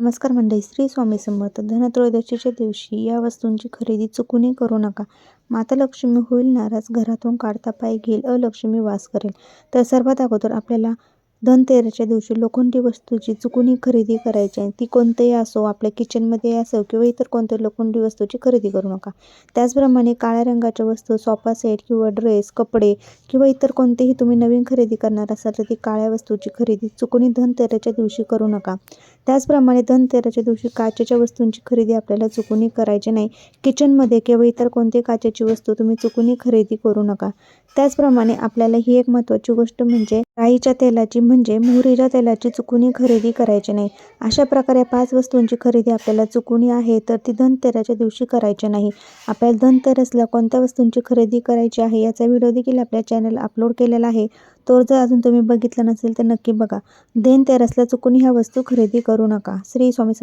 नमस्कार मंडळी, श्री स्वामी समर्थ. धनत्रयोदशीच्या दिवशी या वस्तूंची खरेदी चुकूनही करू नका. माता लक्ष्मी होईल नाराज, घरातून काढता पाय घेईल, अलक्ष्मी वास करेल. तर सर्वात अगोदर आपल्याला धनतेरसच्या दिवशी लोखंडी वस्तूची चुकूनही खरेदी करायची आहे. ती कोणतेही असो, आपल्या किचनमध्ये असो किंवा इतर कोणत्याही लोखंडी वस्तूची खरेदी करू नका. त्याचप्रमाणे काळ्या रंगाच्या वस्तू, सोफा सेट किंवा ड्रेस, कपडे किंवा इतर कोणतेही तुम्ही नवीन खरेदी करणार असाल तर ती काळ्या वस्तूची खरेदी चुकूनही धनतेरसच्या दिवशी करू नका. त्याचप्रमाणे धनतेरसच्या दिवशी काचेच्या वस्तूंची खरेदी आपल्याला चुकूनही करायची नाही. किचनमध्ये किंवा इतर कोणती काचेची वस्तू तुम्ही चुकूनही खरेदी करू नका. त्याचप्रमाणे आपल्याला ही एक महत्त्वाची गोष्ट म्हणजे राईच्या तेलाची म्हणजे मोहरीच्या तेलाची चुकूनही खरेदी करायची नाही. अशा प्रकारे 5 वस्तूंची खरेदी आपल्याला चुकूनही आहे तर ती धनतेरसच्या दिवशी करायची नाही. आपल्याला धनतेरसला कोणत्या वस्तूंची खरेदी करायची आहे याचा व्हिडिओ देखील आपल्या चॅनलला अपलोड केलेला आहे. तो जर अजून तुम्ही बघितला नसेल तर नक्की बघा. धनतेरसला चुकूनही ह्या वस्तू खरेदी करू नका. श्री स्वामी समर्थ.